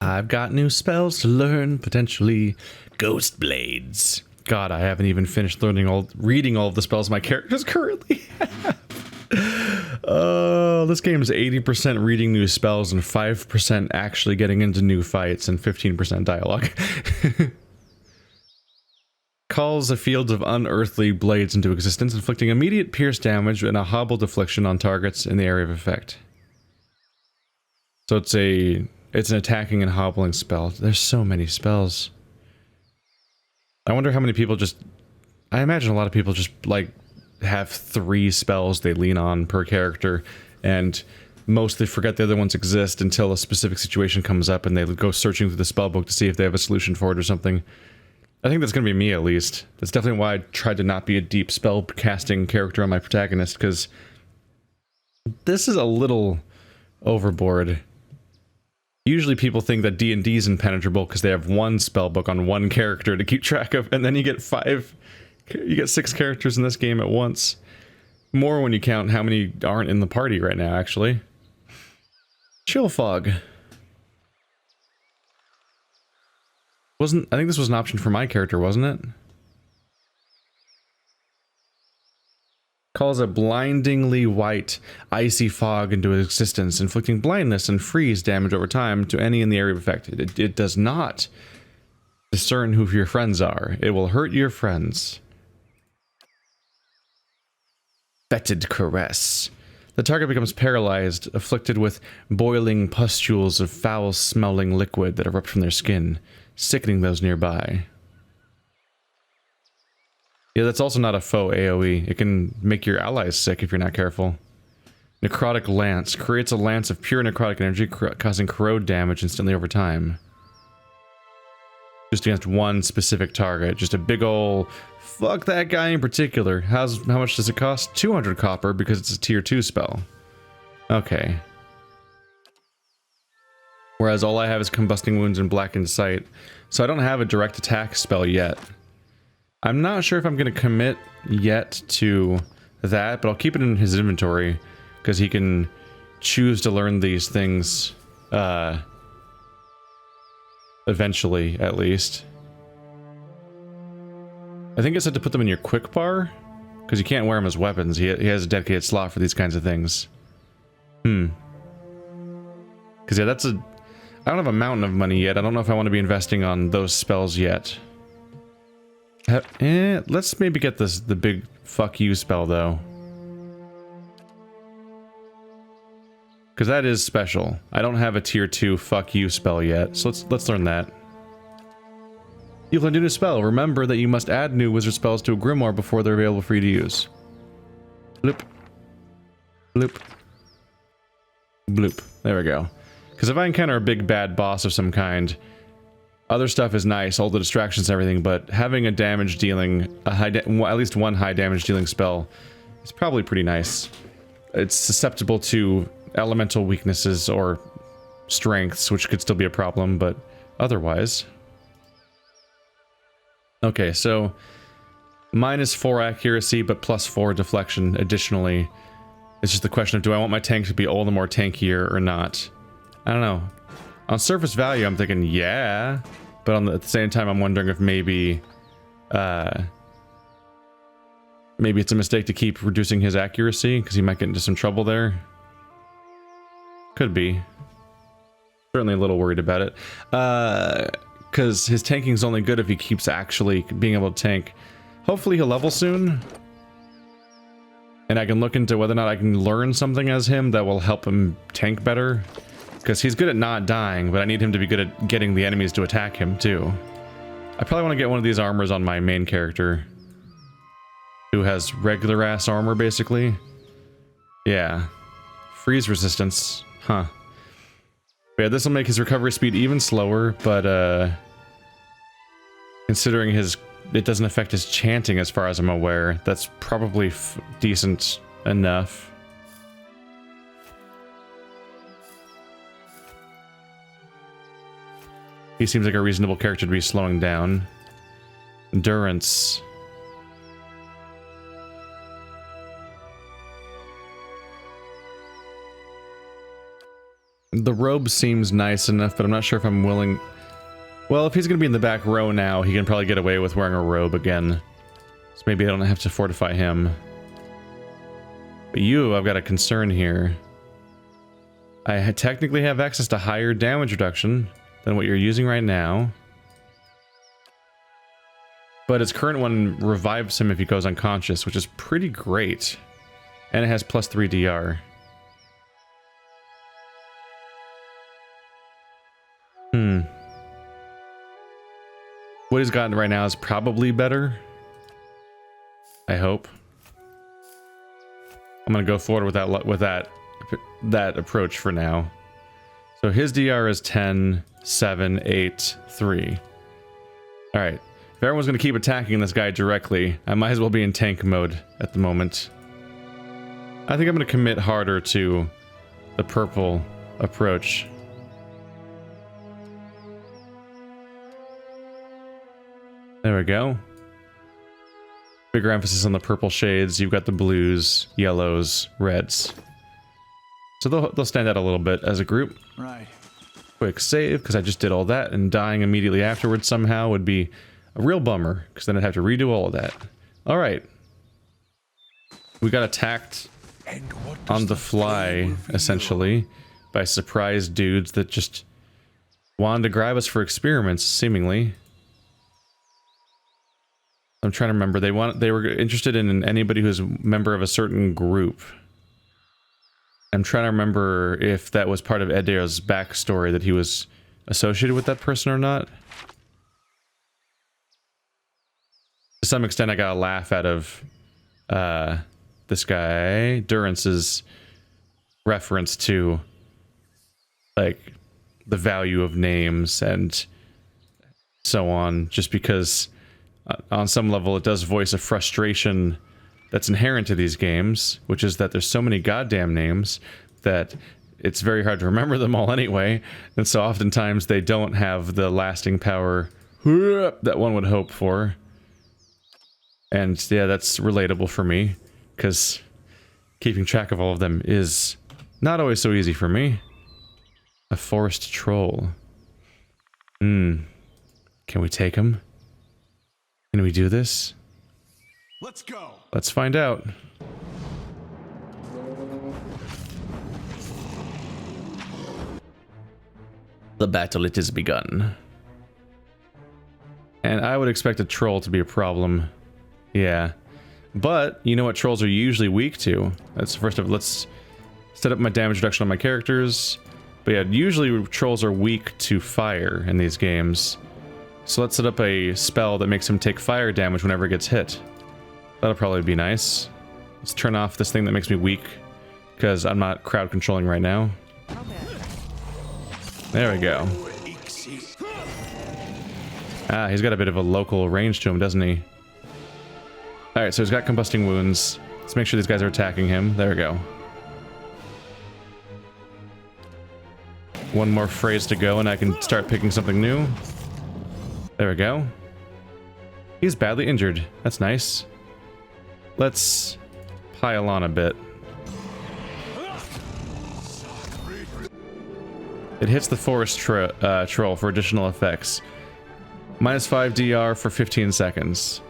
I've got new spells to learn, potentially. Ghost Blades. God, I haven't even finished reading all of the spells my characters currently have. Oh, this game is 80% reading new spells and 5% actually getting into new fights and 15% dialogue. Calls a field of unearthly blades into existence, inflicting immediate pierce damage and a hobbled affliction on targets in the area of effect. So it's an attacking and hobbling spell. There's so many spells. I wonder how many people I imagine a lot of people just, like, have 3 spells they lean on per character, and mostly forget the other ones exist until a specific situation comes up and they go searching through the spellbook to see if they have a solution for it or something. I think that's going to be me, at least. That's definitely why I tried to not be a deep spell casting character on my protagonist, because this is a little overboard. Usually people think that D&D is impenetrable because they have one spellbook on one character to keep track of, and then you get 6 characters in this game at once. More when you count how many aren't in the party right now, actually. Chill Fog. I think this was an option for my character, wasn't it? Calls a blindingly white, icy fog into existence, inflicting blindness and freeze damage over time to any in the area of effect. It does not discern who your friends are. It will hurt your friends. Fetid Caress. The target becomes paralyzed, afflicted with boiling pustules of foul-smelling liquid that erupt from their skin, sickening those nearby. Yeah, that's also not a faux AoE. It can make your allies sick if you're not careful. Necrotic Lance. Creates a lance of pure necrotic energy, causing corrode damage instantly over time. Just against one specific target. Just a big ol' fuck that guy in particular. How much does it cost? 200 copper because it's a tier 2 spell. Okay. Whereas all I have is Combusting Wounds and Blackened Sight. So I don't have a direct attack spell yet. I'm not sure if I'm going to commit yet to that, but I'll keep it in his inventory because he can choose to learn these things eventually, at least. I think it said to put them in your quick bar because you can't wear them as weapons. He has a dedicated slot for these kinds of things. Because yeah, I don't have a mountain of money yet. I don't know if I want to be investing on those spells yet. Let's maybe get the big fuck you spell though, because that is special. I don't have a tier 2 fuck you spell yet, so let's learn that. You've learned a new spell. Remember that you must add new wizard spells to a grimoire before they're available for you to use. Bloop, bloop, bloop. There we go. Because if I encounter a big bad boss of some kind, other stuff is nice, all the distractions and everything, but having a damage dealing, at least one high damage dealing spell is probably pretty nice. It's susceptible to elemental weaknesses or strengths, which could still be a problem, but otherwise. Okay, so -4 accuracy, but +4 deflection additionally. It's just the question of, do I want my tank to be all the more tankier or not? I don't know. On surface value, I'm thinking, yeah. But at the same time, I'm wondering if maybe it's a mistake to keep reducing his accuracy, because he might get into some trouble there. Could be. Certainly a little worried about it. Because his tanking is only good if he keeps actually being able to tank. Hopefully he'll level soon. And I can look into whether or not I can learn something as him that will help him tank better. Because he's good at not dying, but I need him to be good at getting the enemies to attack him, too. I probably want to get one of these armors on my main character. Who has regular-ass armor, basically. Yeah. Freeze resistance. Huh. But yeah, this will make his recovery speed even slower, but, considering it doesn't affect his chanting as far as I'm aware, that's probably decent enough. He seems like a reasonable character to be slowing down. Endurance. The robe seems nice enough, but I'm not sure if I'm willing... Well, if he's going to be in the back row now, he can probably get away with wearing a robe again. So maybe I don't have to fortify him. But you, I've got a concern here. I technically have access to higher damage reduction than what you're using right now. But its current one revives him if he goes unconscious, which is pretty great. And it has +3 DR. What he's gotten right now is probably better. I hope. I'm gonna go forward with that approach for now. So his DR is 10, 7, 8, 3. All right. If everyone's gonna keep attacking this guy directly, I might as well be in tank mode at the moment. I think I'm gonna commit harder to the purple approach. There we go. Bigger emphasis on the purple shades. You've got the blues, yellows, reds. So they'll stand out a little bit as a group. Right. Quick save, because I just did all that, and dying immediately afterwards somehow would be a real bummer, because then I'd have to redo all of that. Alright. We got attacked on the fly, essentially, by surprise dudes that just wanted to grab us for experiments, seemingly. I'm trying to remember. They were interested in anybody who's a member of a certain group. I'm trying to remember if that was part of Edeo's backstory, that he was associated with that person or not. To some extent, I got a laugh out of this guy, Durance's reference to like the value of names and so on, just because on some level it does voice a frustration that's inherent to these games, which is that there's so many goddamn names that it's very hard to remember them all anyway, and so oftentimes they don't have the lasting power that one would hope for. And yeah, that's relatable for me, because keeping track of all of them is not always so easy for me. A forest troll. Can we take him? Can we do this? Let's go. Let's find out. The battle, it is begun. And I would expect a troll to be a problem. Yeah. But, you know what trolls are usually weak to? That's first of all, let's set up my damage reduction on my characters. But yeah, usually trolls are weak to fire in these games. So let's set up a spell that makes him take fire damage whenever it gets hit. That'll probably be nice. Let's turn off this thing that makes me weak, because I'm not crowd controlling right now. There we go. Ah, he's got a bit of a local range to him, doesn't he? Alright, so he's got combusting wounds. Let's make sure these guys are attacking him. There we go. One more phrase to go and I can start picking something new. There we go. He's badly injured. That's nice. Let's pile on a bit. It hits the forest troll for additional effects. -5 DR for 15 seconds.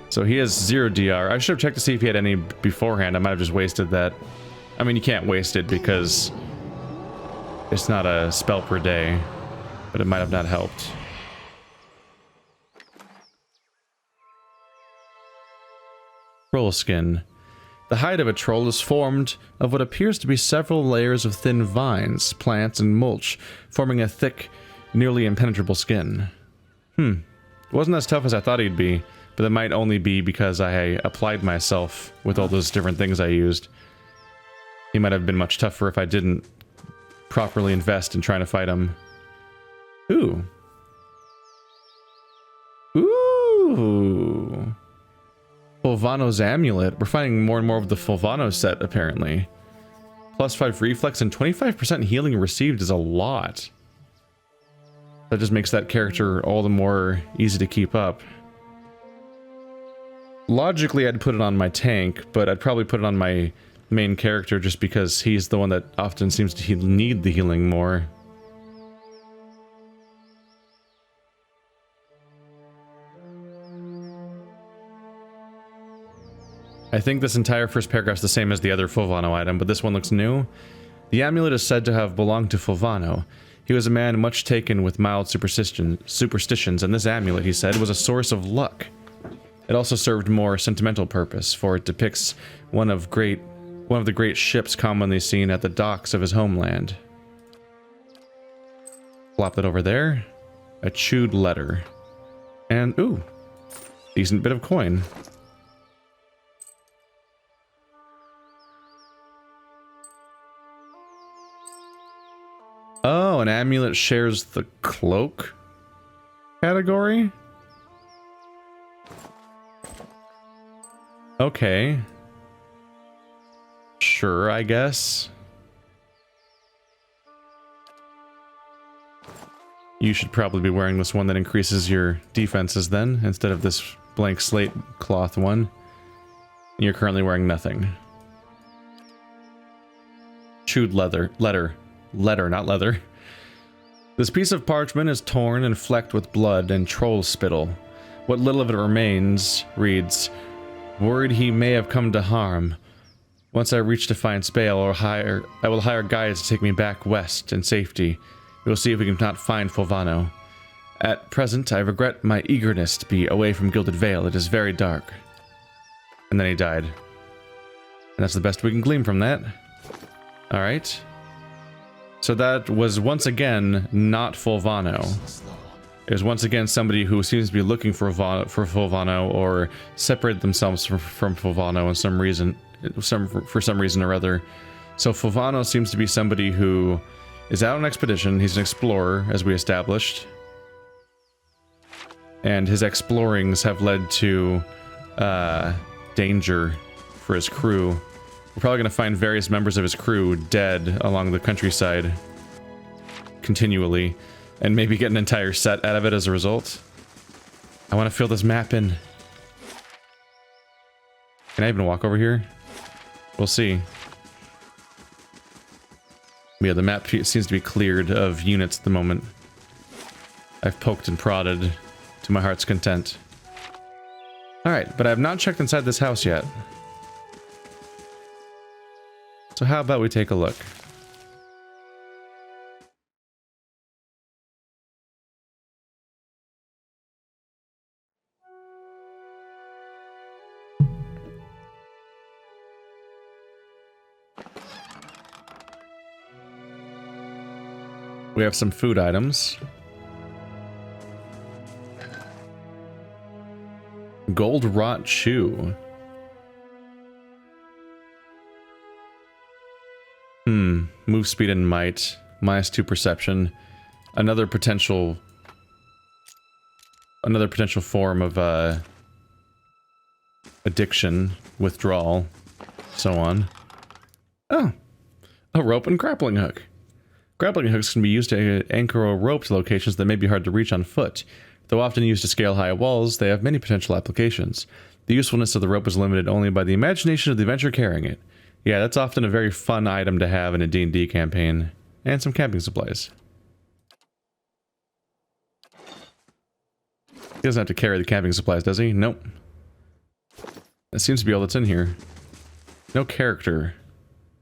So he has 0 DR. I should have checked to see if he had any beforehand. I might have just wasted that. I mean, you can't waste it because it's not a spell per day, but it might have not helped. Troll skin. The hide of a troll is formed of what appears to be several layers of thin vines, plants, and mulch, forming a thick, nearly impenetrable skin. It wasn't as tough as I thought he'd be, but that might only be because I applied myself with all those different things I used. He might have been much tougher if I didn't properly invest in trying to fight him. Ooh. Ooh. Fulvano's amulet. We're finding more and more of the Fulvano set, apparently. +5 reflex and 25% healing received is a lot. That just makes that character all the more easy to keep up. Logically, I'd put it on my tank, but I'd probably put it on my main character just because he's the one that often seems to need the healing more. I think this entire first paragraph is the same as the other Fulvano item, but this one looks new. The amulet is said to have belonged to Fulvano. He was a man much taken with mild superstitions, and this amulet, he said, was a source of luck. It also served more sentimental purpose, for it depicts one of the great ships commonly seen at the docks of his homeland. Flop it over there. A chewed letter. And, ooh, decent bit of coin. Oh, an amulet shares the cloak category? Okay. Sure, I guess. You should probably be wearing this one that increases your defenses then, instead of this blank slate cloth one. You're currently wearing nothing. Chewed letter, not leather. This piece of parchment is torn and flecked with blood and troll spittle. What little of it remains reads, "Worried he may have come to harm. Once I reach Defiance Bay, I will hire guides to take me back west in safety. We will see if we can not find Fulvano. At present, I regret my eagerness to be away from Gilded Vale. It is very dark." And then he died. And that's the best we can glean from that. Alright. So that was once again not Fulvano. It was once again somebody who seems to be looking for Fulvano or separated themselves from Fulvano in some reason, for some reason or other. So Fulvano seems to be somebody who is out on an expedition. He's an explorer, as we established. And his explorings have led to danger for his crew. We're probably going to find various members of his crew dead along the countryside continually, and maybe get an entire set out of it as a result. I want to fill this map in. Can I even walk over here? We'll see. Yeah, the map seems to be cleared of units at the moment. I've poked and prodded to my heart's content. Alright, but I have not checked inside this house yet. So how about we take a look? We have some food items. Gold Rot Chew. Move speed and might. -2 perception. Another potential form of addiction, withdrawal, so on. Oh, a rope and grappling hook. Grappling hooks can be used to anchor a rope to locations that may be hard to reach on foot. Though often used to scale high walls, they have many potential applications. The usefulness of the rope is limited only by the imagination of the adventurer carrying it. Yeah, that's often a very fun item to have in a D&D campaign. And some camping supplies. He doesn't have to carry the camping supplies, does he? Nope. That seems to be all that's in here. No character.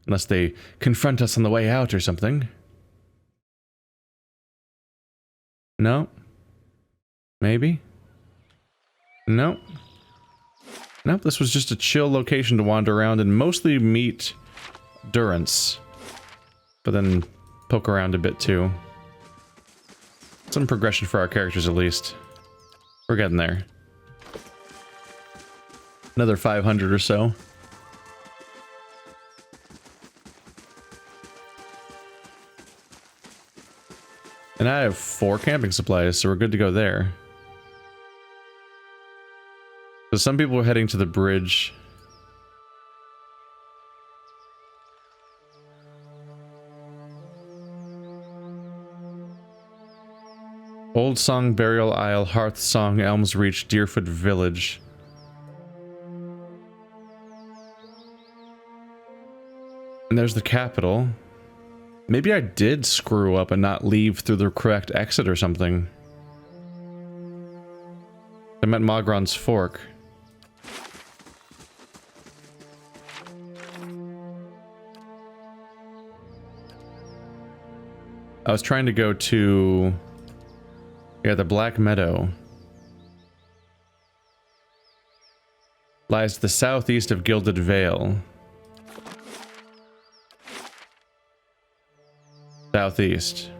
Unless they confront us on the way out or something. No. Maybe? Nope. Nope, this was just a chill location to wander around and mostly meet Durance. But then poke around a bit too. Some progression for our characters at least. We're getting there. Another 500 or so. And I have 4 camping supplies, so we're good to go there. So some people are heading to the bridge. Old Song, Burial Isle, Hearth Song, Elms Reach, Deerfoot Village. And there's the capital. Maybe I did screw up and not leave through the correct exit or something. I meant Mogron's Fork. I was trying to go to... yeah, the Black Meadow. Lies to the southeast of Gilded Vale. Southeast.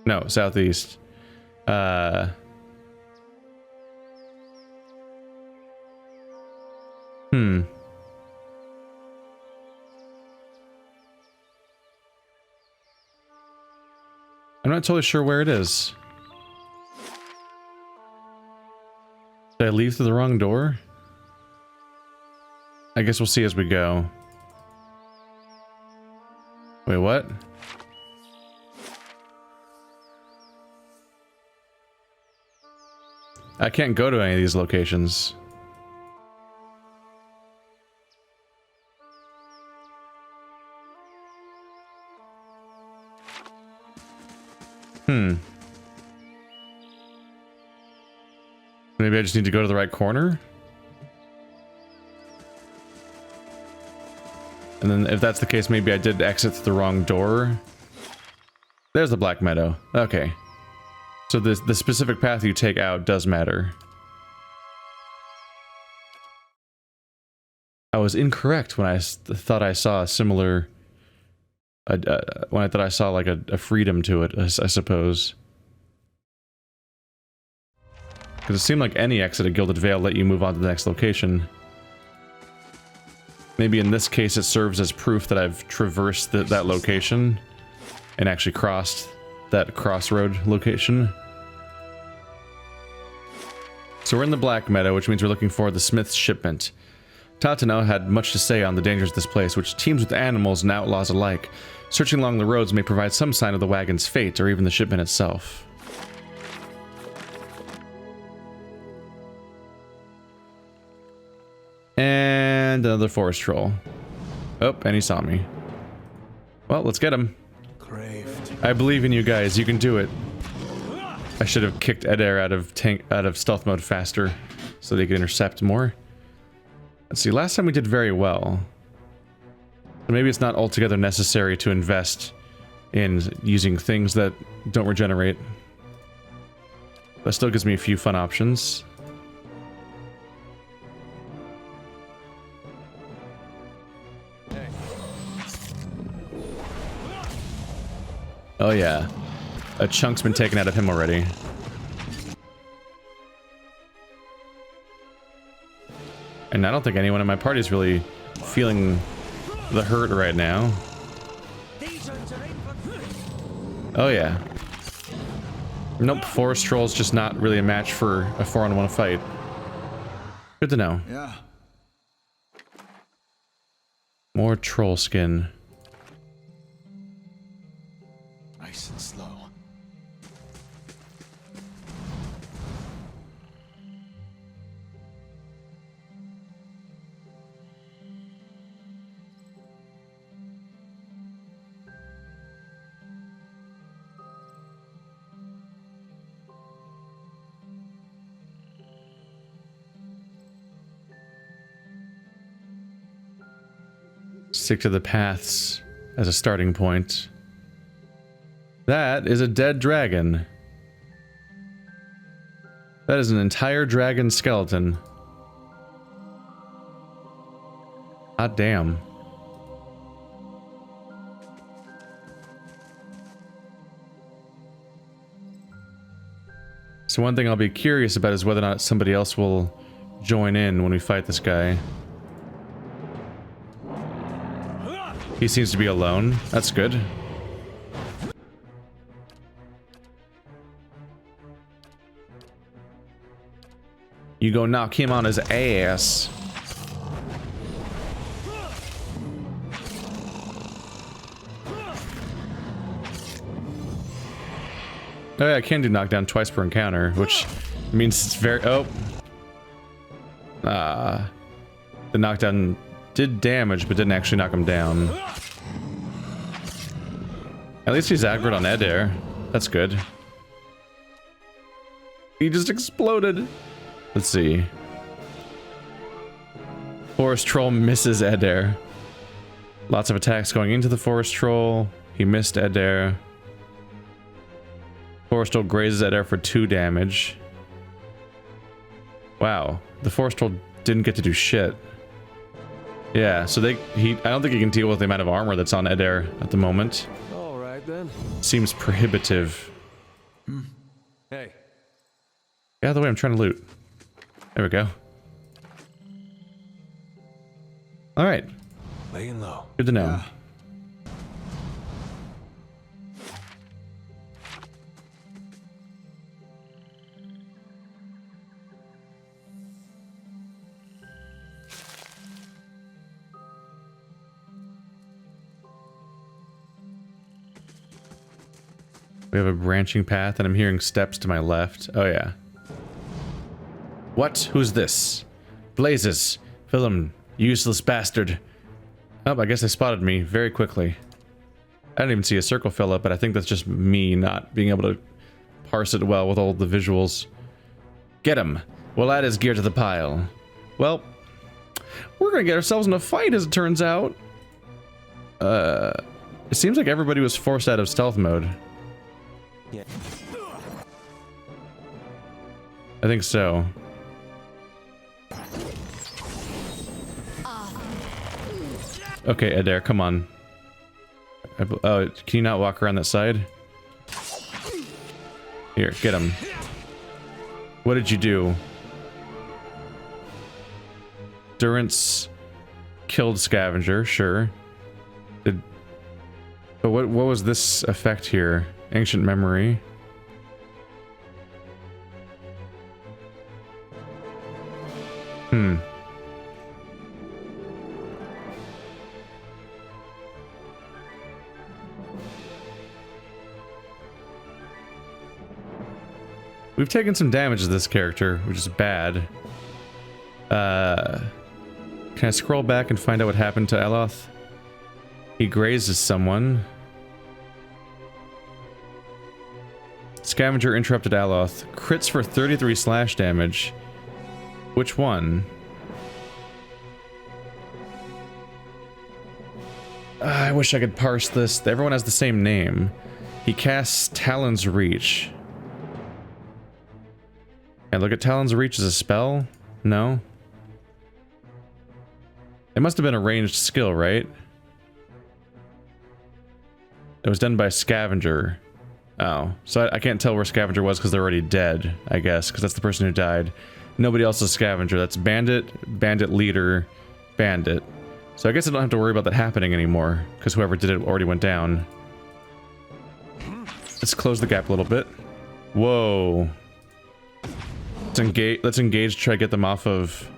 No, southeast. Hmm. I'm not totally sure where it is. Did I leave through the wrong door? I guess we'll see as we go. Wait, what? I can't go to any of these locations. Maybe I just need to go to the right corner? And then if that's the case, maybe I did exit the wrong door. There's the Black Meadow. Okay. So the specific path you take out does matter. I was incorrect when I thought I saw a similar... when I thought I saw like a freedom to it, I suppose. Because it seemed like any exit at Gilded Vale let you move on to the next location. Maybe in this case it serves as proof that I've traversed that location and actually crossed that crossroad location. So we're in the Black Meadow, which means we're looking for the Smith's shipment. Tatano had much to say on the dangers of this place, which teems with animals and outlaws alike. Searching along the roads may provide some sign of the wagon's fate, or even the shipment itself. And another forest troll. Oh, and he saw me. Well, let's get him. Craved. I believe in you guys. You can do it. I should have kicked Adair out of stealth mode faster, so they could intercept more. Let's see. Last time we did very well. So maybe it's not altogether necessary to invest in using things that don't regenerate. That still gives me a few fun options. Oh yeah, a chunk's been taken out of him already. And I don't think anyone in my party is really feeling the hurt right now. Oh yeah. Nope, forest troll's just not really a match for a 4-on-1 fight. Good to know. Yeah. More troll skin. Nice and slow. Stick to the paths as a starting point. That is a dead dragon. That is an entire dragon skeleton. Hot damn. So one thing I'll be curious about is whether or not somebody else will join in when we fight this guy. He seems to be alone. That's good. You go knock him on his ass. Oh yeah, I can do knockdown twice per encounter, which means it's very... Oh. The knockdown did damage, but didn't actually knock him down. At least he's aggroed on Adair. That's good. He just exploded. Let's see. Forest Troll misses Adair. Lots of attacks going into the Forest Troll. He missed Adair. Forest Troll grazes Adair for 2 damage. Wow. The Forest Troll didn't get to do shit. Yeah, so I don't think he can deal with the amount of armor that's on Adair at the moment. All right then. Seems prohibitive. Hey. Get out of the way, I'm trying to loot. There we go. Alright. Laying low. Good to know. Yeah. We have a branching path, and I'm hearing steps to my left. Oh, yeah. What? Who's this? Blazes. Philum, useless bastard. Oh, I guess they spotted me very quickly. I didn't even see a circle fill up, but I think that's just me not being able to parse it well with all the visuals. Get him. We'll add his gear to the pile. Well, we're gonna get ourselves in a fight, as it turns out. It seems like everybody was forced out of stealth mode. Yeah. I think so. Okay, Adair, come on. Oh, can you not walk around that side? Here, get him. What did you do? Durance killed Scavenger, sure. But what was this effect here? Ancient memory. We've taken some damage to this character, which is bad. Can I scroll back and find out what happened to Aloth? He grazes someone. Scavenger interrupted Aloth. Crits for 33 slash damage. Which one? I wish I could parse this. Everyone has the same name. He casts Talon's Reach. And look at Talon's Reach as a spell? No? It must have been a ranged skill, right? It was done by Scavenger. Oh, so I can't tell where Scavenger was because they're already dead, I guess, because that's the person who died. Nobody else is Scavenger. That's Bandit, Bandit Leader, Bandit. So I guess I don't have to worry about that happening anymore, because whoever did it already went down. Let's close the gap a little bit. Whoa. Let's engage, try to get them off of...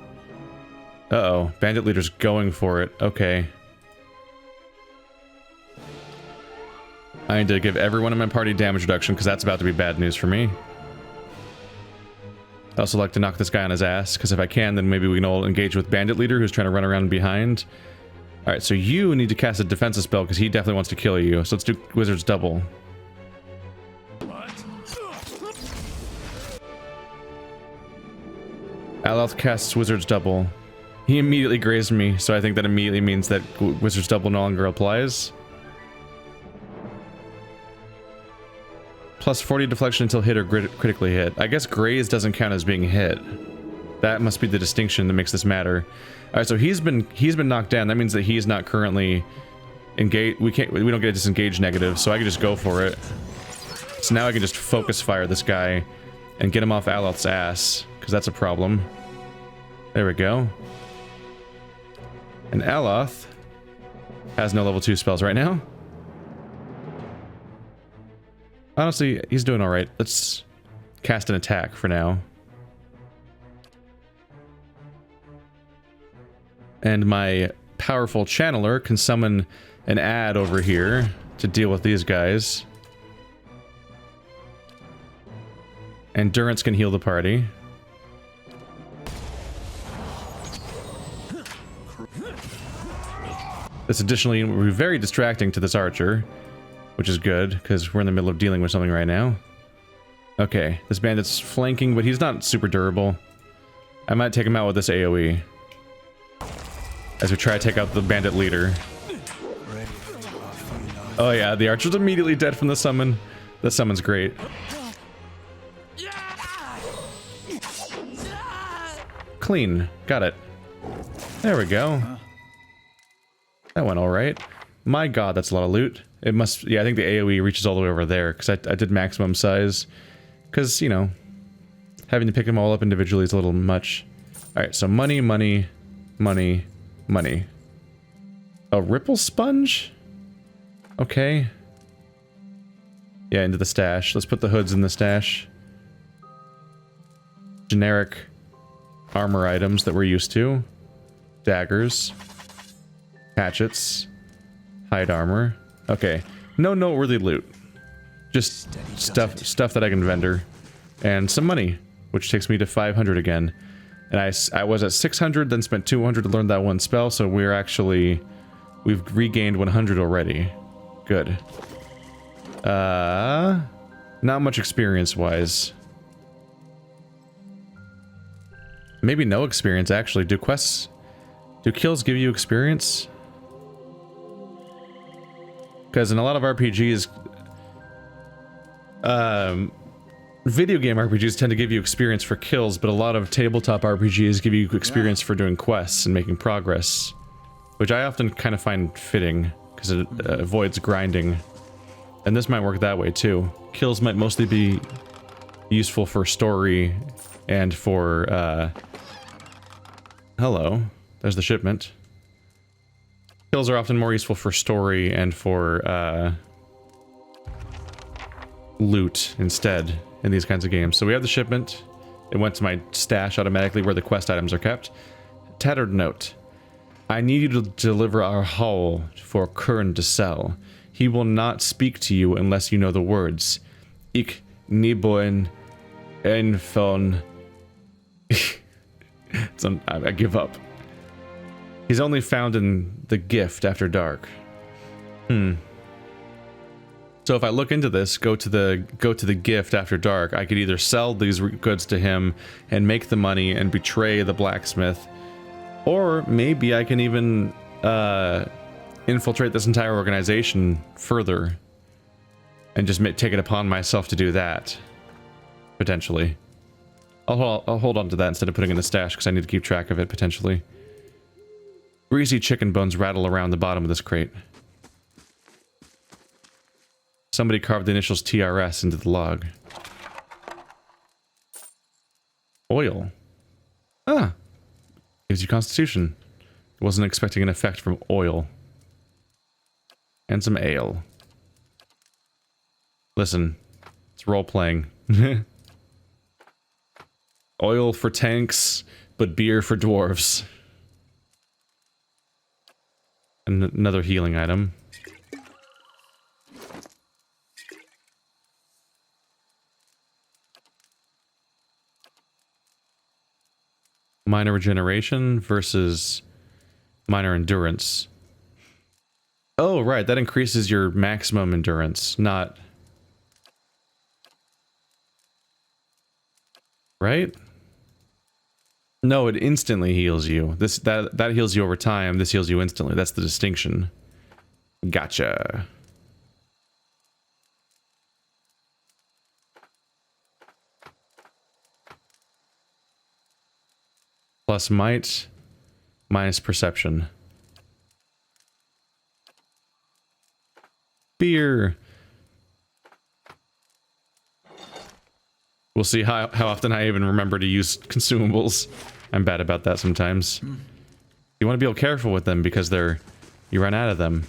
Uh-oh, Bandit Leader's going for it. Okay. I need to give everyone in my party damage reduction, because that's about to be bad news for me. I also like to knock this guy on his ass, because if I can, then maybe we can all engage with Bandit Leader, who's trying to run around behind. Alright, so you need to cast a defensive spell, because he definitely wants to kill you. So let's do Wizard's Double. Aloth casts Wizard's Double. He immediately grazed me, so I think that immediately means that Wizard's Double no longer applies. Plus 40 deflection until hit or critically hit. I guess graze doesn't count as being hit. That must be the distinction that makes this matter. Alright, so he's been knocked down. That means that he's not currently engaged. We don't get a disengage negative, so I can just go for it. So now I can just focus fire this guy and get him off Aloth's ass, because that's a problem. There we go. And Aloth has no level 2 spells right now. Honestly, he's doing alright. Let's cast an attack for now. And my powerful channeler can summon an ad over here to deal with these guys. And Durance can heal the party. This additionally will be very distracting to this archer, which is good, because we're in the middle of dealing with something right now. Okay, this bandit's flanking, but he's not super durable. I might take him out with this AoE. As we try to take out the bandit leader. Oh yeah, the archer's immediately dead from the summon. The summon's great. Clean. Got it. There we go. That went alright. My god, that's a lot of loot. It must... Yeah, I think the AoE reaches all the way over there, because I did maximum size. Because, you know, having to pick them all up individually is a little much. Alright, so money, money, money, money. A ripple sponge? Okay. Yeah, into the stash. Let's put the hoods in the stash. Generic armor items that we're used to. Daggers. Hatchets. Hide armor. Okay. No noteworthy loot. Just stuff that I can vendor. And some money, which takes me to 500 again. And I was at 600, then spent 200 to learn that one spell, so we're actually... We've regained 100 already. Good. Not much experience-wise. Maybe no experience, actually. Do quests... Do kills give you experience? Because in a lot of RPGs... video game RPGs tend to give you experience for kills, but a lot of tabletop RPGs give you experience for doing quests and making progress. Which I often kind of find fitting, because it avoids grinding. And this might work that way too. Kills might mostly be useful for story and for, hello, there's the shipment. Kills are often more useful for story and for, loot instead in these kinds of games. So we have the shipment. It went to my stash automatically where the quest items are kept. Tattered note. I need you to deliver our haul for Kern to sell. He will not speak to you unless you know the words. Ik niboin enfon. I give up. He's only found in the gift after dark. So if I look into this, go to the gift after dark, I could either sell these goods to him and make the money and betray the blacksmith, or maybe I can even infiltrate this entire organization further and just take it upon myself to do that, potentially. I'll hold on to that instead of putting it in the stash because I need to keep track of it potentially. Greasy chicken bones rattle around the bottom of this crate. Somebody carved the initials TRS into the log. Oil. Ah. Gives you constitution. Wasn't expecting an effect from oil. And some ale. Listen. It's role-playing. Oil for tanks, but beer for dwarves. And another healing item. Minor regeneration versus minor endurance. Oh, right. That increases your maximum endurance, not... Right? No, it instantly heals you. That heals you over time. This heals you instantly. That's the distinction. Gotcha. Plus might, minus perception. Beer. We'll see how often I even remember to use consumables. I'm bad about that sometimes. You want to be real careful with them because you run out of them.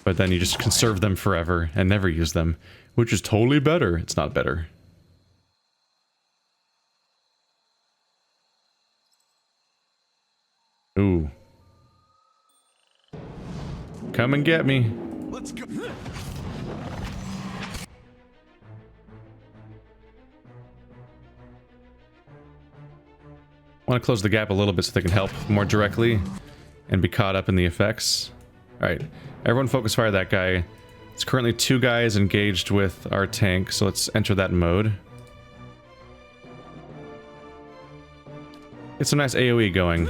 But then you just conserve them forever and never use them, which is totally better. It's not better. Ooh. Come and get me. Let's go. I want to close the gap a little bit so they can help more directly and be caught up in the effects. Alright, everyone focus fire that guy. It's currently 2 guys engaged with our tank, so let's enter that mode. Get some nice AoE going.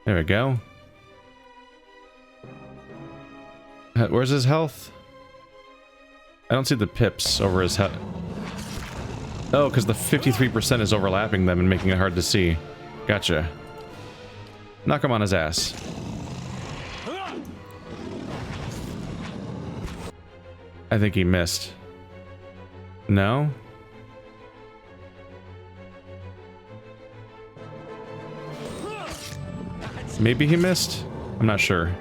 There we go. Where's his health? I don't see the pips over his head. Oh, because the 53% is overlapping them and making it hard to see. Gotcha. Knock him on his ass. I think he missed. No? Maybe he missed? I'm not sure.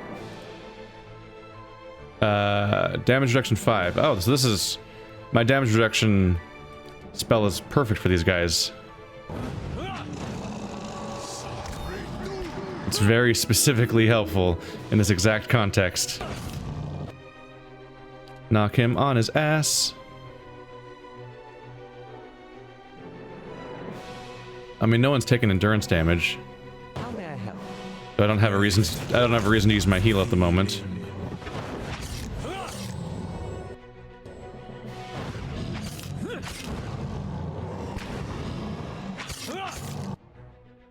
Damage reduction 5. Oh, so this is... My damage reduction spell is perfect for these guys. It's very specifically helpful in this exact context. Knock him on his ass. I mean, no one's taking endurance damage. How may I help? So I don't have a reason to use my heal at the moment.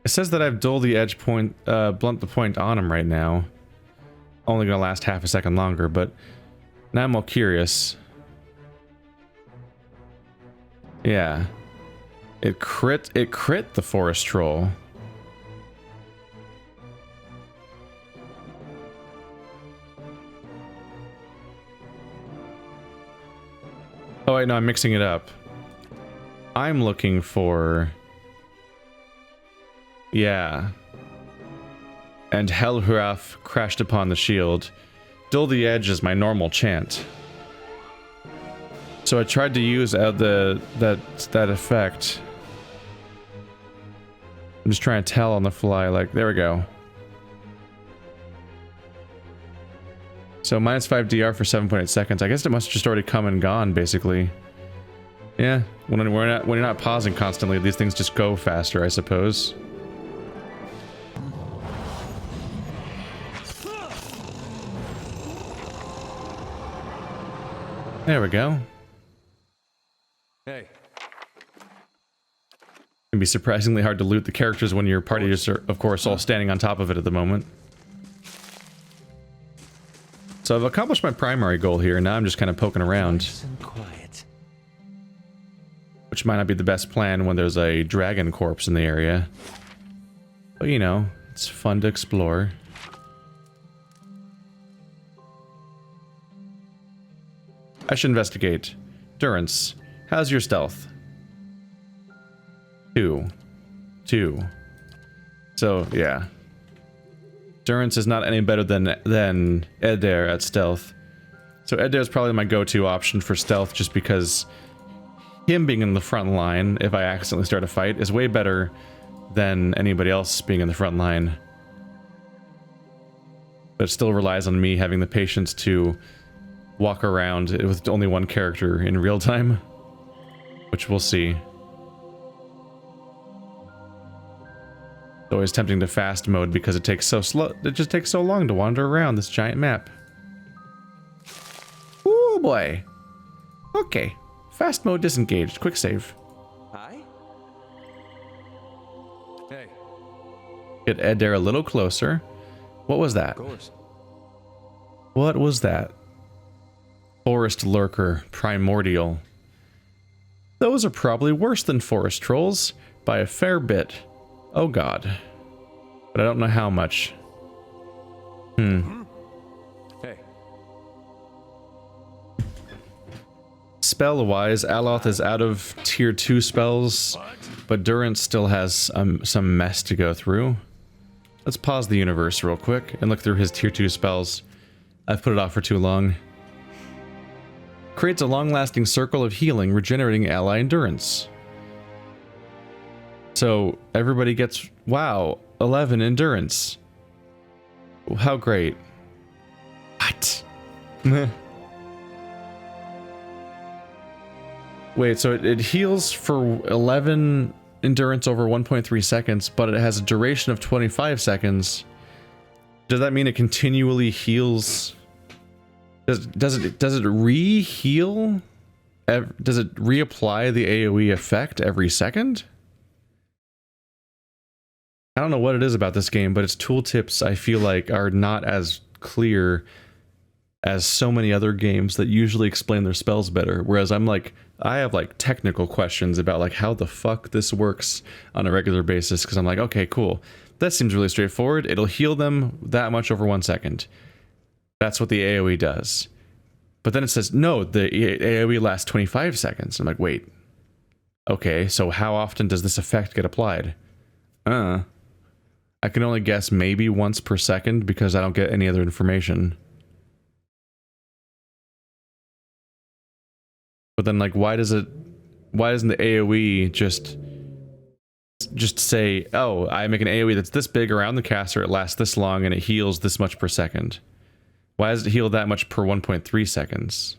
It says that I've dulled the edge point, blunt the point on him right now. Only gonna last half a second longer, but now I'm all curious. Yeah. It crit the forest troll. Oh wait, no, I'm mixing it up. I'm looking for... Yeah. And Helhuraf crashed upon the shield. Dull the edge is my normal chant. So I tried to use that effect. I'm just trying to tell on the fly, like, there we go. So minus 5 DR for 7.8 seconds. I guess it must have just already come and gone, basically. Yeah, when you're not pausing constantly, these things just go faster, I suppose. There we go. Hey. It can be surprisingly hard to loot the characters when your party is, of course, all standing on top of it at the moment. So I've accomplished my primary goal here, now I'm just kind of poking around. Nice and quiet. Which might not be the best plan when there's a dragon corpse in the area. But you know, it's fun to explore. I should investigate. Durance, how's your stealth? 2. So, yeah. Durance is not any better than Eder at stealth. So Eder is probably my go-to option for stealth just because him being in the front line, if I accidentally start a fight, is way better than anybody else being in the front line. But it still relies on me having the patience to walk around with only one character in real time, which we'll see. It's always tempting to fast mode because it takes so slow. It just takes so long to wander around this giant map. Oh boy. Okay. Fast mode disengaged. Quick save. Hi? Hey. Get Eder a little closer. What was that? Of course. What was that? Forest lurker. Primordial. Those are probably worse than forest trolls by a fair bit. Oh god. But I don't know how much. Hey. Spell-wise, Aloth is out of tier 2 spells, but Durance still has some mess to go through. Let's pause the universe real quick and look through his tier 2 spells. I've put it off for too long. Creates a long-lasting circle of healing, regenerating ally endurance. So everybody gets, wow, 11 endurance. How great. What? Wait, so it heals for 11 endurance over 1.3 seconds, but it has a duration of 25 seconds. Does that mean it continually heals? Does it re-heal? Does it reapply the AoE effect every second? I don't know what it is about this game, but its tooltips I feel like are not as clear as so many other games that usually explain their spells better. Whereas I'm like, I have like technical questions about like how the fuck this works on a regular basis, because I'm like, okay, cool. That seems really straightforward. It'll heal them that much over 1 second. That's what the AoE does. But then it says, no, the AoE lasts 25 seconds. I'm like, wait. Okay, so how often does this effect get applied? I can only guess maybe once per second because I don't get any other information. But then, like, why doesn't the AoE just say, oh, I make an AoE that's this big around the caster, it lasts this long, and it heals this much per second? Why does it heal that much per 1.3 seconds?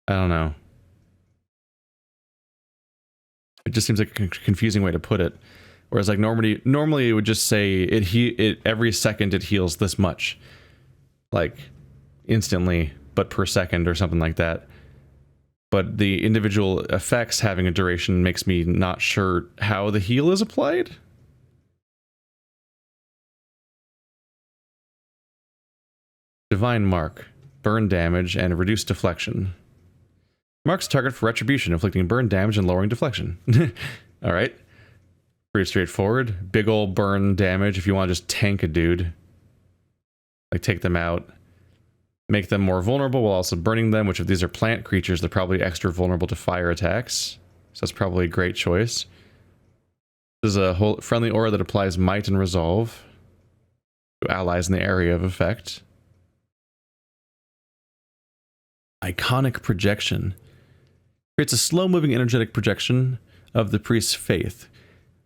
I don't know. It just seems like a confusing way to put it. Whereas, like, normally it would just say it every second it heals this much, like instantly, but per second or something like that. But the individual effects having a duration makes me not sure how the heal is applied. Divine Mark. Burn damage and reduce deflection. Marks target for retribution, inflicting burn damage and lowering deflection. Alright. Pretty straightforward. Big ol' burn damage if you want to just tank a dude. Like, take them out. Make them more vulnerable while also burning them, which if these are plant creatures, they're probably extra vulnerable to fire attacks. So that's probably a great choice. This is a whole friendly aura that applies might and resolve to allies in the area of effect. Iconic projection. Creates a slow-moving energetic projection of the priest's faith,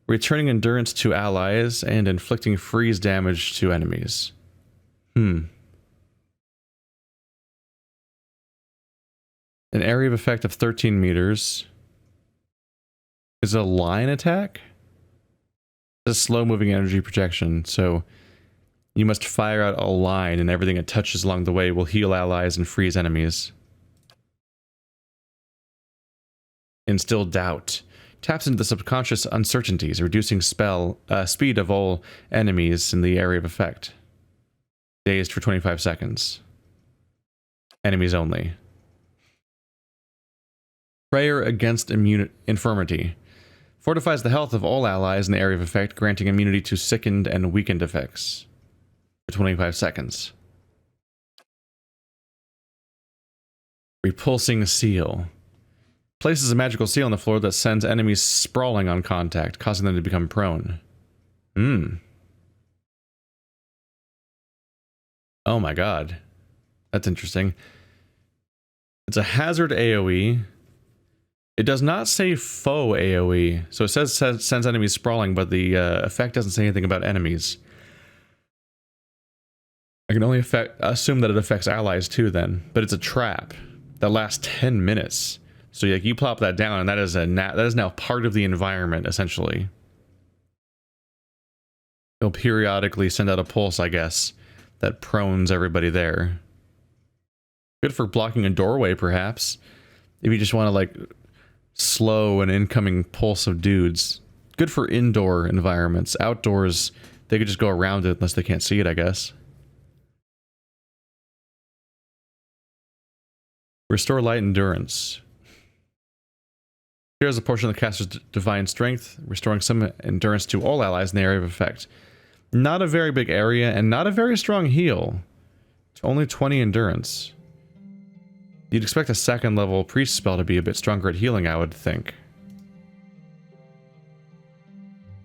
returning endurance to allies and inflicting freeze damage to enemies. An area of effect of 13 meters. Is it a line attack? It's a slow-moving energy projection, so you must fire out a line and everything it touches along the way will heal allies and freeze enemies. Instill doubt. Taps into the subconscious uncertainties, reducing speed of all enemies in the area of effect. Dazed for 25 seconds. Enemies only. Prayer against infirmity. Fortifies the health of all allies in the area of effect, granting immunity to sickened and weakened effects. For 25 seconds. Repulsing seal. Places a magical seal on the floor that sends enemies sprawling on contact, causing them to become prone. Oh my god. That's interesting. It's a hazard AoE. It does not say foe AoE. So it says sends enemies sprawling, but the effect doesn't say anything about enemies. I can only assume that it affects allies too then. But it's a trap that lasts 10 minutes. So like, you plop that down and that is now part of the environment, essentially. It'll periodically send out a pulse, I guess, that prones everybody there. Good for blocking a doorway, perhaps. If you just want to, like, slow an incoming pulse of dudes. Good for indoor environments. Outdoors, they could just go around it unless they can't see it, I guess. Restore light endurance. Here's a portion of the caster's divine strength, restoring some endurance to all allies in the area of effect. Not a very big area, and not a very strong heal. It's only 20 endurance. You'd expect a second level priest spell to be a bit stronger at healing, I would think.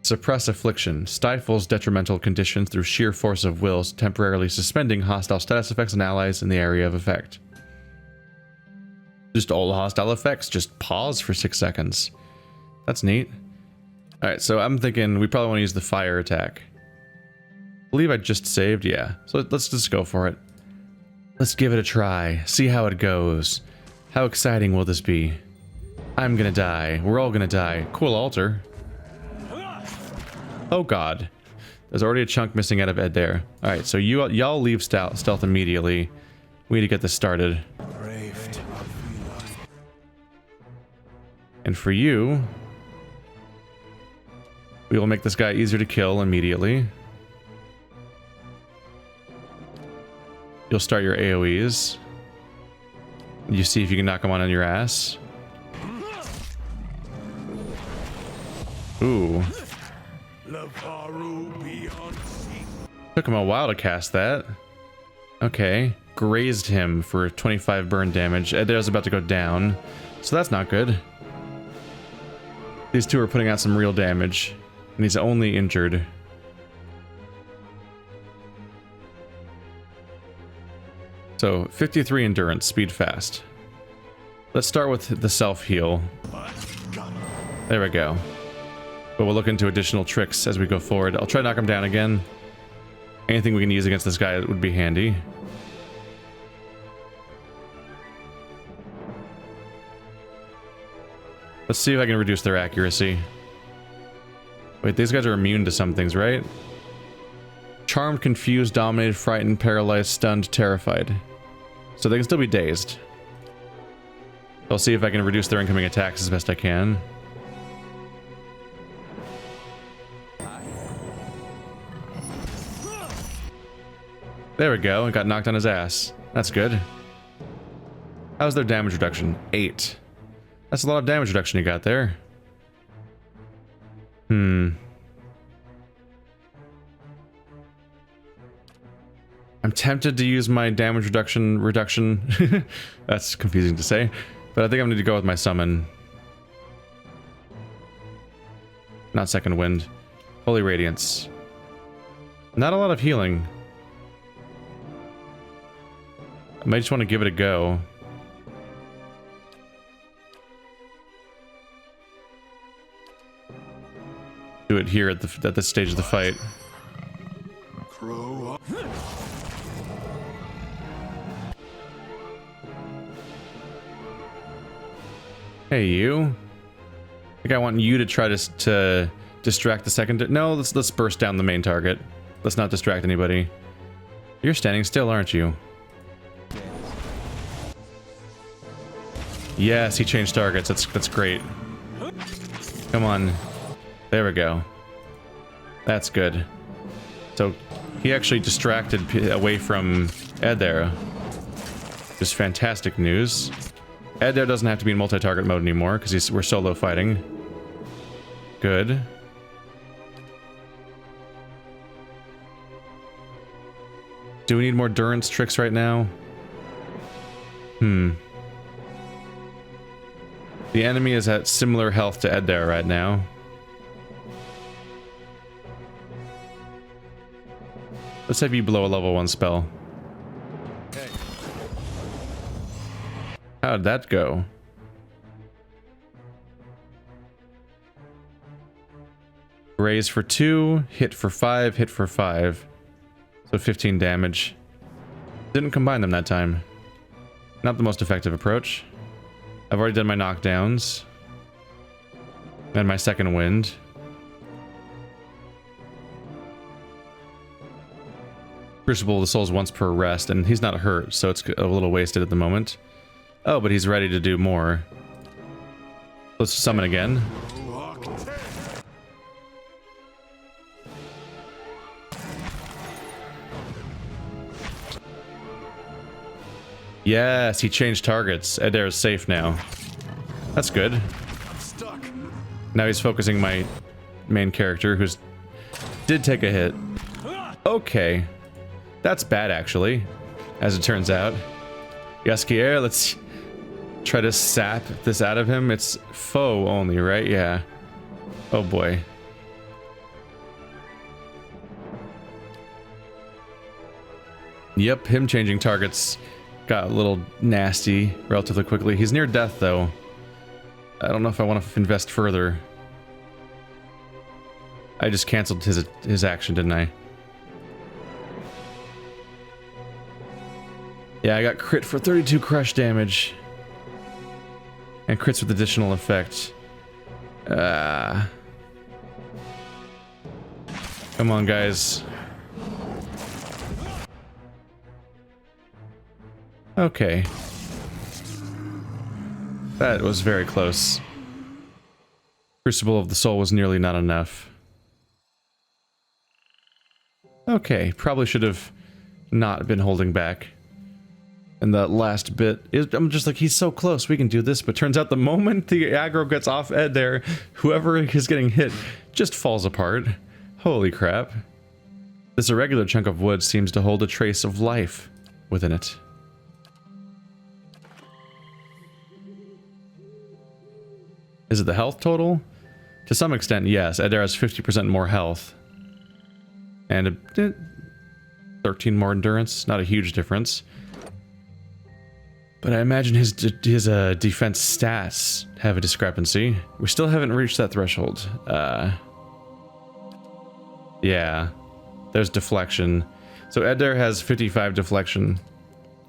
Suppress affliction. Stifles detrimental conditions through sheer force of will, temporarily suspending hostile status effects and allies in the area of effect. Just all hostile effects, just pause for 6 seconds. That's neat. Alright, so I'm thinking we probably want to use the fire attack. I believe I just saved, yeah. So let's just go for it. Let's give it a try, see how it goes. How exciting will this be? I'm gonna die. We're all gonna die. Cool altar. Oh god. There's already a chunk missing out of Ed there. Alright, so y'all leave stealth immediately. We need to get this started. Braved. And for you, we will make this guy easier to kill immediately. You'll start your AoEs. You see if you can knock him on your ass. Ooh. Took him a while to cast that. Okay. Grazed him for 25 burn damage. There's about to go down. So that's not good. These two are putting out some real damage. And he's only injured. So 53 endurance, speed fast. Let's start with the self-heal. There we go. But we'll look into additional tricks as we go forward. I'll try to knock him down again. Anything we can use against this guy would be handy. Let's see if I can reduce their accuracy. Wait, these guys are immune to some things, right? Charmed, confused, dominated, frightened, paralyzed, stunned, terrified. So they can still be dazed. I'll see if I can reduce their incoming attacks as best I can. There we go, and got knocked on his ass. That's good. How's their damage reduction? 8. That's a lot of damage reduction you got there. I'm tempted to use my damage reduction. That's confusing to say. But I think I'm going to go with my summon. Not second wind. Holy Radiance. Not a lot of healing. I might just want to give it a go. Do it here at this stage of the fight. Grow up. Hey, you. I think I want you to try to distract the second. No, let's burst down the main target. Let's not distract anybody. You're standing still, aren't you? Yes, he changed targets. That's great. Come on. There we go. That's good. So he actually distracted away from Ed there. Just fantastic news. Ed there doesn't have to be in multi-target mode anymore because we're solo fighting. Good. Do we need more endurance tricks right now? The enemy is at similar health to Ed there right now. Let's have you blow a level 1 spell. Hey. How'd that go? Raise for 2, hit for 5, hit for 5. So 15 damage. Didn't combine them that time. Not the most effective approach. I've already done my knockdowns. And my second wind. Crucible of the Souls once per rest, and he's not hurt, so it's a little wasted at the moment. Oh, but he's ready to do more. Let's summon again. Yes, he changed targets. Adair is safe now. That's good. Now he's focusing my main character, who's did take a hit. Okay. That's bad, actually, as it turns out. Yaskier, let's try to sap this out of him. It's foe only, right? Yeah. Oh boy. Yep, him changing targets got a little nasty relatively quickly. He's near death, though. I don't know if I want to invest further. I just canceled his action, didn't I? Yeah, I got crit for 32 crush damage. And crits with additional effect. Come on, guys. Okay. That was very close. Crucible of the Soul was nearly not enough. Okay, probably should have not been holding back. And that last bit is, I'm just like, he's so close, we can do this, but turns out the moment the aggro gets off Ed there, whoever is getting hit just falls apart. Holy crap. This irregular chunk of wood seems to hold a trace of life within it. Is it the health total? To some extent, yes. Ed has 50% more health. And 13 more endurance, not a huge difference. But I imagine his defense stats have a discrepancy. We still haven't reached that threshold. Yeah, there's deflection. So Eder has 55 deflection,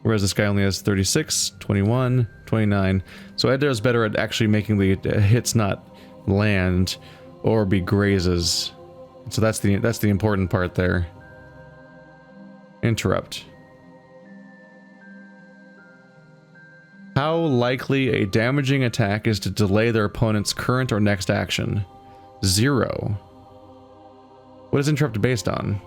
whereas this guy only has 36, 21, 29. So Eder is better at actually making the hits not land or be grazes. So that's the important part there. Interrupt. How likely a damaging attack is to delay their opponent's current or next action? 0. What is interrupt based on?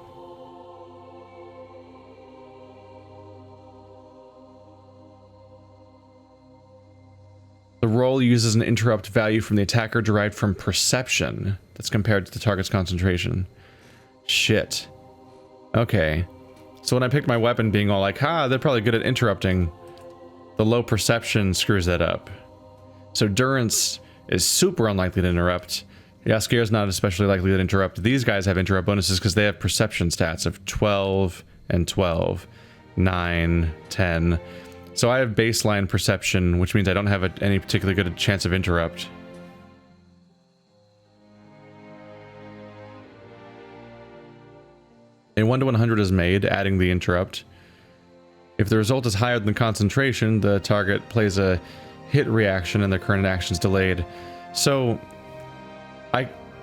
The roll uses an interrupt value from the attacker derived from perception that's compared to the target's concentration. Shit. Okay. So when I picked my weapon being all like, ha, they're probably good at interrupting, the low perception screws that up. So Durance is super unlikely to interrupt. Yaskier is not especially likely to interrupt. These guys have interrupt bonuses because they have perception stats of 12 and 12, 9, 10. So I have baseline perception, which means I don't have any particularly good chance of interrupt. A 1 to 100 is made, adding the interrupt. If the result is higher than concentration, the target plays a hit reaction and their current action is delayed. So,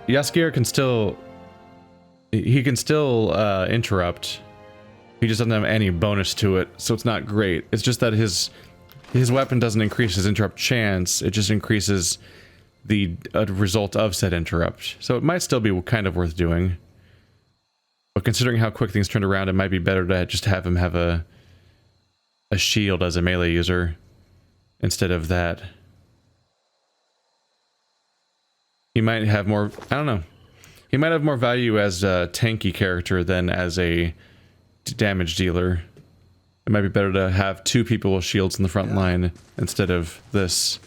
Yaskier can still... He can still interrupt. He just doesn't have any bonus to it, so it's not great. It's just that his weapon doesn't increase his interrupt chance, it just increases the result of said interrupt. So it might still be kind of worth doing. But considering how quick things turned around, it might be better to just have him have a shield as a melee user instead of that. He might have more, I don't know. He might have more value as a tanky character than as a damage dealer. It might be better to have 2 people with shields in the front line instead of this.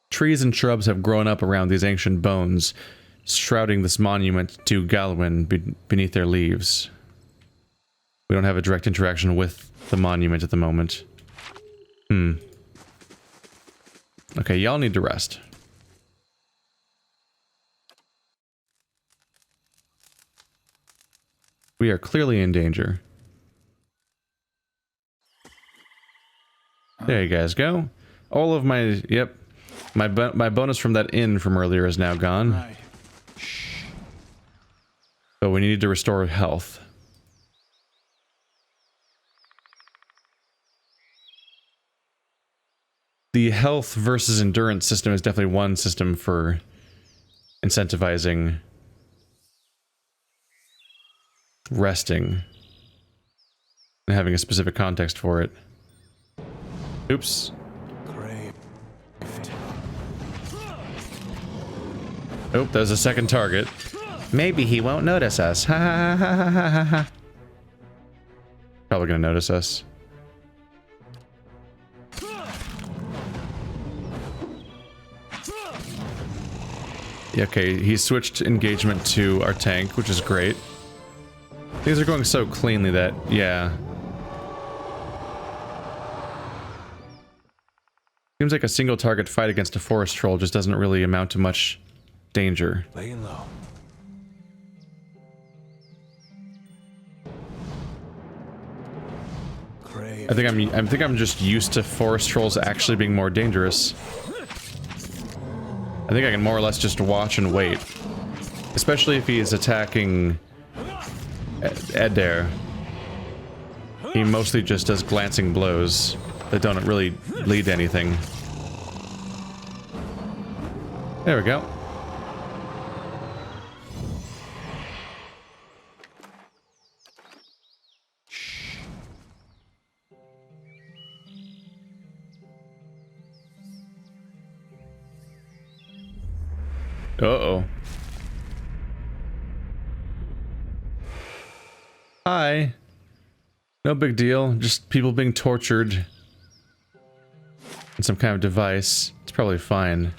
Trees and shrubs have grown up around these ancient bones, shrouding this monument to Galwin beneath their leaves. We don't have a direct interaction with the monument at the moment. Okay, y'all need to rest. We are clearly in danger. There you guys go. All of my, yep, my bonus from that inn from earlier is now gone. Right. Shh. So we need to restore health. The health versus endurance system is definitely one system for incentivizing resting and having a specific context for it. Oops. Oh, there's a second target. Maybe he won't notice us. Ha ha ha ha ha ha ha. Probably gonna notice us. Okay, he switched engagement to our tank, which is great. Things are going so cleanly that, yeah. Seems like a single target fight against a forest troll just doesn't really amount to much danger. Laying low. Crave. I think I'm just used to forest trolls actually being more dangerous. I think I can more or less just watch and wait. Especially if he's attacking Adair. He mostly just does glancing blows that don't really lead to anything. There we go. Uh-oh. Hi. No big deal. Just people being tortured. And some kind of device. It's probably fine.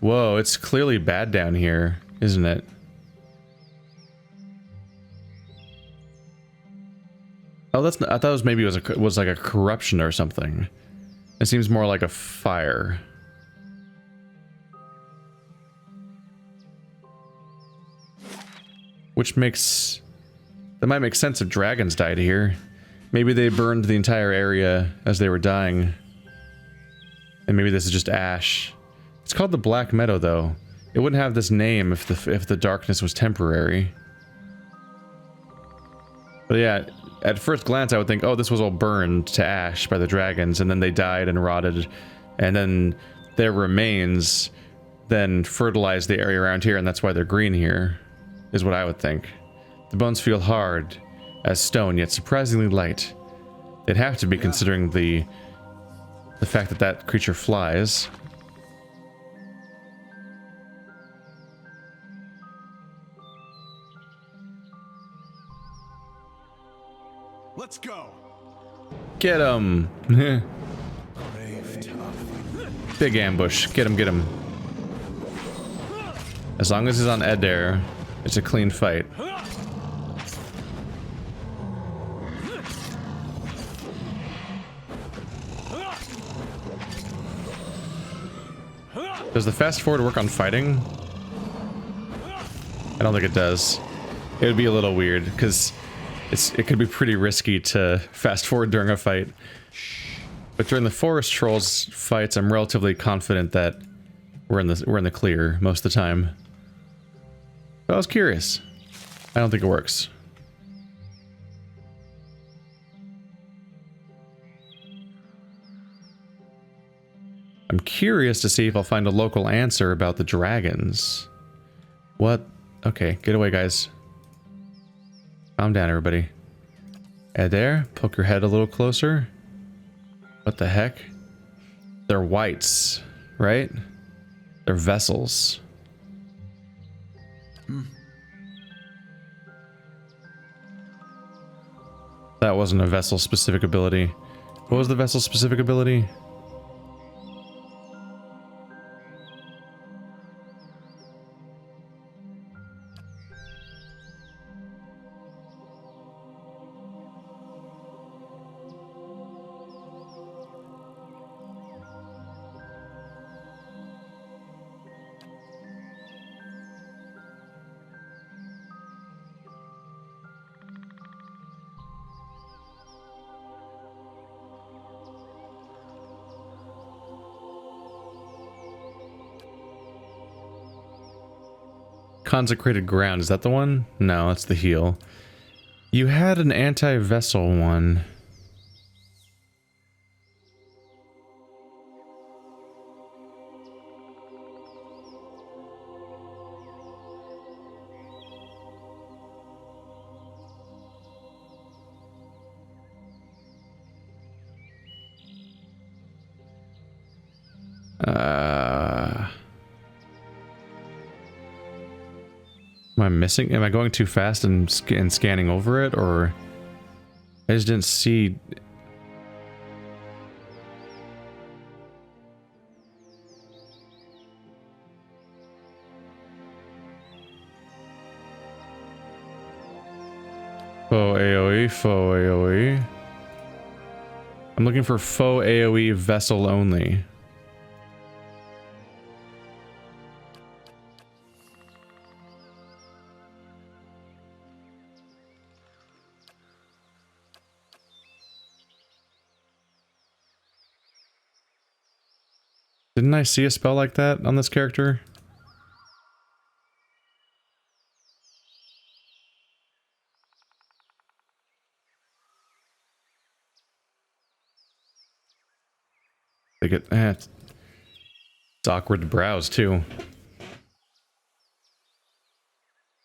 Whoa, it's clearly bad down here, isn't it? Oh, that's not, I thought it was maybe it was like a corruption or something. It seems more like a fire. Which makes... That might make sense if dragons died here. Maybe they burned the entire area as they were dying. And maybe this is just ash. It's called the Black Meadow, though. It wouldn't have this name if the darkness was temporary. But yeah, at first glance I would think, oh, this was all burned to ash by the dragons, and then they died and rotted. And then their remains then fertilized the area around here, and that's why they're green here. Is what I would think. The bones feel hard as stone, yet surprisingly light. They'd have to be considering the fact that that creature flies. Let's go. Get him! Brave tough. Big ambush. Get him, get him. As long as he's on Adair, it's a clean fight. Does the fast forward work on fighting? I don't think it does. It would be a little weird, because it could be pretty risky to fast forward during a fight. But during the forest trolls fights, I'm relatively confident that we're in the clear most of the time. But I was curious. I don't think it works. I'm curious to see if I'll find a local answer about the dragons. What? Okay, get away, guys. Calm down, everybody. Adair, poke your head a little closer. What the heck? They're whites, right? They're vessels. That wasn't a vessel-specific ability. What was the vessel-specific ability? Consecrated ground, is that the one? No, that's the heal. You had an anti-vessel one. Am I missing? Am I going too fast and scanning over it, or I just didn't see? Faux AoE, faux AoE. I'm looking for faux AoE vessel only. Didn't I see a spell like that on this character? It's awkward to browse too.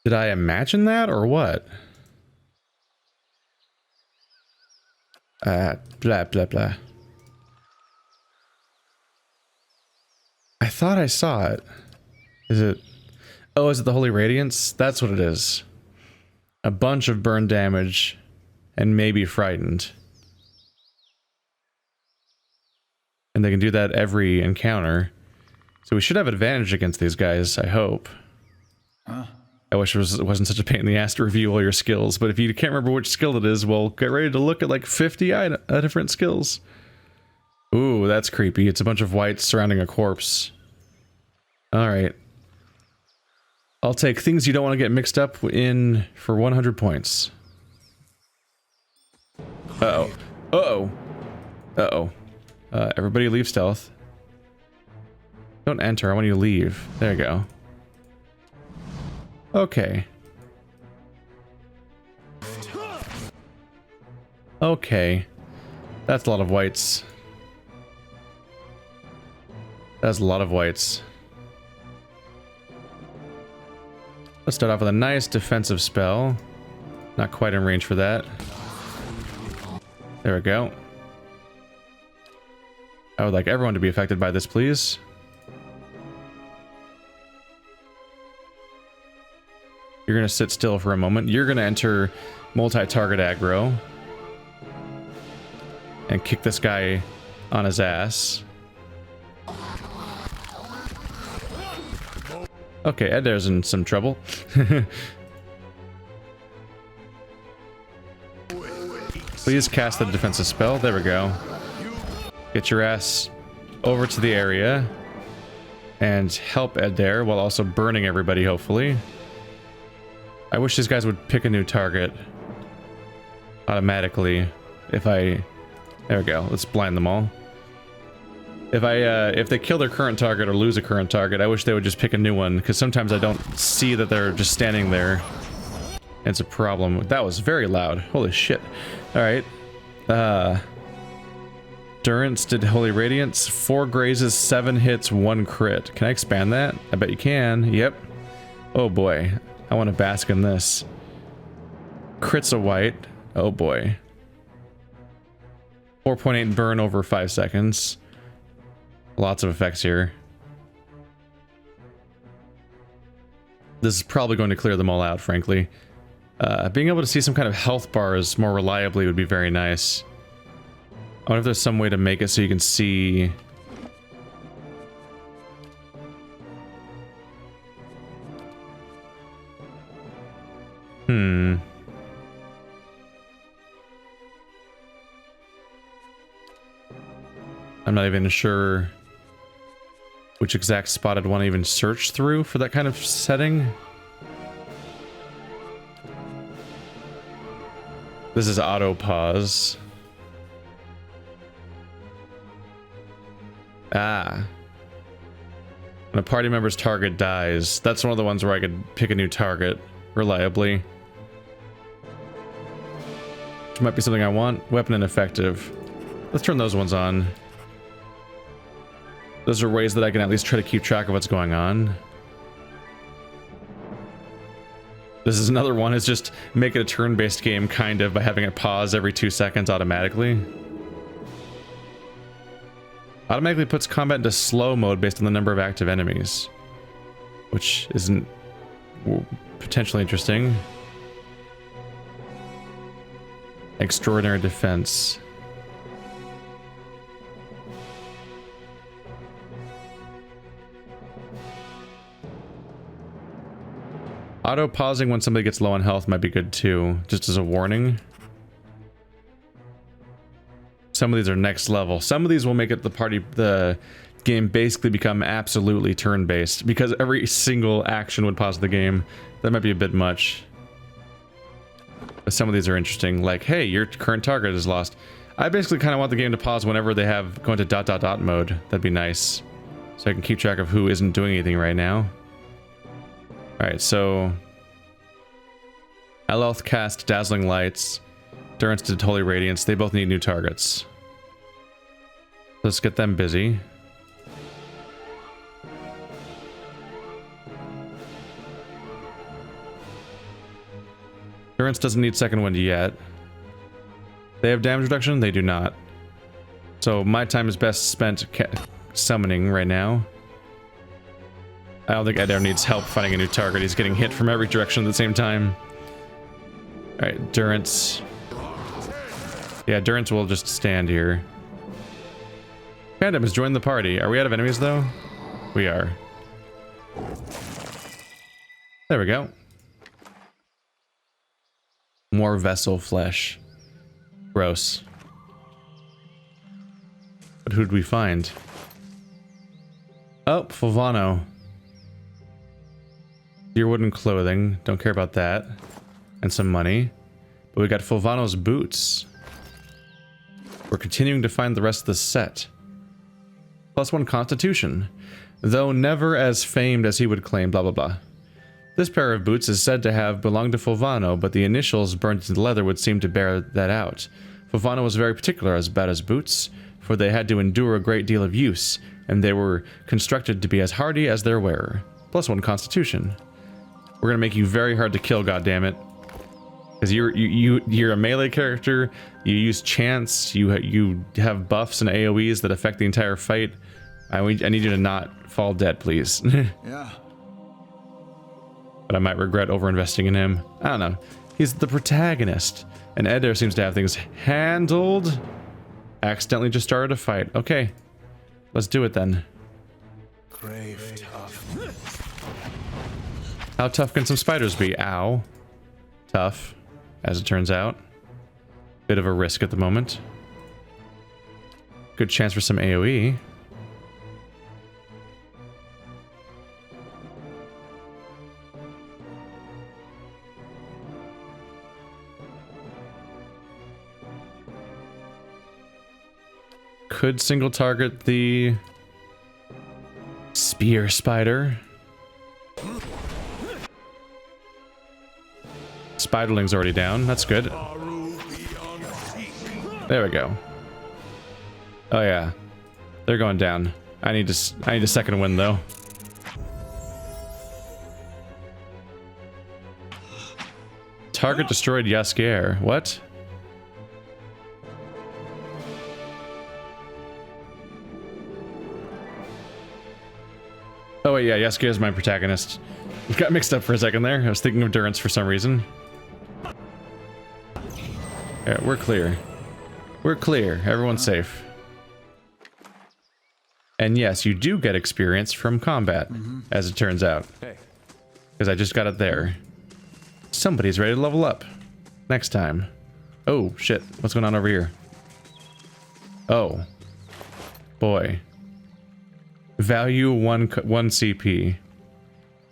Did I imagine that or what? Blah blah blah. I thought I saw it. Is it? Oh, is it the Holy Radiance? That's what it is. A bunch of burn damage and maybe frightened. And they can do that every encounter. So we should have advantage against these guys, I hope. Huh? I wish it wasn't such a pain in the ass to review all your skills, but if you can't remember which skill it is, well, get ready to look at like 50 different skills. Ooh, that's creepy. It's a bunch of whites surrounding a corpse. Alright. I'll take things you don't want to get mixed up in for 100 points. Uh-oh. Uh-oh. Uh-oh. Everybody leave stealth. Don't enter, I want you to leave. There you go. Okay. Okay. That's a lot of whites. That's a lot of whites. Let's start off with a nice defensive spell. Not quite in range for that. There we go. I would like everyone to be affected by this, please. You're gonna sit still for a moment. You're gonna enter multi-target aggro. And kick this guy on his ass. Okay, Edair's in some trouble. Please cast the defensive spell. There we go. Get your ass over to the area. And help Edair while also burning everybody, hopefully. I wish these guys would pick a new target. Automatically. If I... There we go. Let's blind them all. If they kill their current target or lose a current target, I wish they would just pick a new one, because sometimes I don't see that they're just standing there. It's a problem. That was very loud. Holy shit. Alright. Durance did Holy Radiance. 4 grazes, 7 hits, 1 crit. Can I expand that? I bet you can. Yep. Oh boy. I want to bask in this. Crits a white. Oh boy. 4.8 burn over 5 seconds. Lots of effects here. This is probably going to clear them all out, frankly. Being able to see some kind of health bars more reliably would be very nice. I wonder if there's some way to make it so you can see... I'm not even sure which exact spot I'd want to even search through for that kind of setting. This is auto pause. Ah. When a party member's target dies, that's one of the ones where I could pick a new target reliably. Which might be something I want. Weapon ineffective. Let's turn those ones on. Those are ways that I can at least try to keep track of what's going on. This is another one, is just make it a turn-based game, kind of, by having it pause every 2 seconds automatically. Automatically puts combat into slow mode based on the number of active enemies. Which isn't potentially interesting. Extraordinary defense. Auto pausing when somebody gets low on health might be good too, just as a warning. Some of these are next level. Some of these will make it the game basically become absolutely turn-based, because every single action would pause the game. That might be a bit much. But some of these are interesting, like, hey, your current target is lost. I basically kind of want the game to pause whenever they have going to ... mode. That'd be nice. So I can keep track of who isn't doing anything right now. Alright, so... Elelth cast Dazzling Lights. Durance did Holy Radiance. They both need new targets. Let's get them busy. Durance doesn't need Second Wind yet. They have damage reduction? They do not. So my time is best spent summoning right now. I don't think Adair needs help finding a new target. He's getting hit from every direction at the same time. Alright, Durance. Yeah, Durance will just stand here. Phantom has joined the party. Are we out of enemies though? We are. There we go. More vessel flesh. Gross. But who did we find? Oh, Fulvano. Deer wooden clothing. Don't care about that. And some money. But we got Fulvano's boots. We're continuing to find the rest of the set. +1 constitution. Though never as famed as he would claim, blah blah blah. This pair of boots is said to have belonged to Fulvano, but the initials burned into the leather would seem to bear that out. Fulvano was very particular about his boots, for they had to endure a great deal of use, and they were constructed to be as hardy as their wearer. +1 constitution. We're gonna make you very hard to kill, goddammit. Because you're a melee character, you use chance, you have buffs and AoEs that affect the entire fight. I need you to not fall dead, please. Yeah. But I might regret over-investing in him. I don't know. He's the protagonist. And Adair seems to have things handled. Accidentally just started a fight. Okay. Let's do it then. Grave tough. How tough can some spiders be? Ow. Tough, as it turns out. Bit of a risk at the moment. Good chance for some AoE. Could single target the spear spider. Spiderling's already down. That's good. There we go. Oh yeah, they're going down. I need a second win though. Target destroyed Yaskier. What? Oh wait, yeah, Yaskier is my protagonist. Got mixed up for a second there. I was thinking of Durance for some reason. Yeah, we're clear. We're clear. Everyone's safe. And yes, you do get experience from combat, as it turns out. Because I just got it there. Somebody's ready to level up. Next time. Oh, shit. What's going on over here? Oh. Boy. Value 1 CP.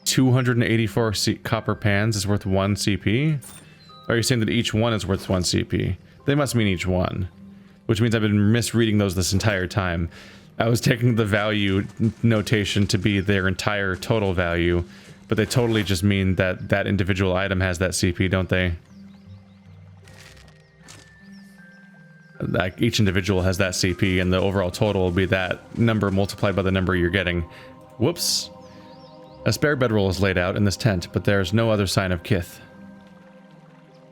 284 copper pans is worth 1 CP? Or are you saying that each one is worth 1 CP? They must mean each one. Which means I've been misreading those this entire time. I was taking the value notation to be their entire total value, but they totally just mean that that individual item has that CP, don't they? Like each individual has that CP, and the overall total will be that number multiplied by the number you're getting. Whoops. A spare bedroll is laid out in this tent, but there's no other sign of kith.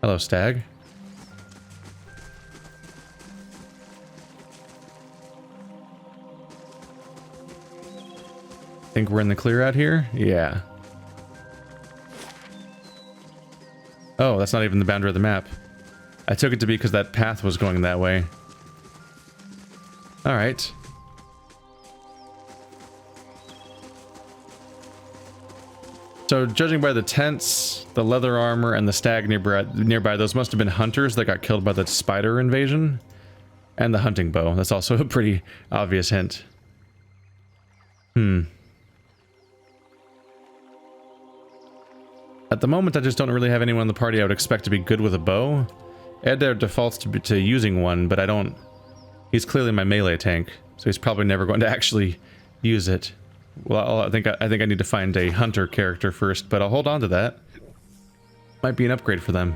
Hello, stag. Think we're in the clear out here? Yeah. Oh, that's not even the boundary of the map. I took it to be because that path was going that way. Alright. So, judging by the tents, the leather armor, and the stag nearby, those must have been hunters that got killed by the spider invasion. And the hunting bow. That's also a pretty obvious hint. At the moment, I just don't really have anyone in the party I would expect to be good with a bow. Adair defaults to using one, but I don't... He's clearly my melee tank, so he's probably never going to actually use it. Well, I think I need to find a hunter character first, but I'll hold on to that. Might be an upgrade for them.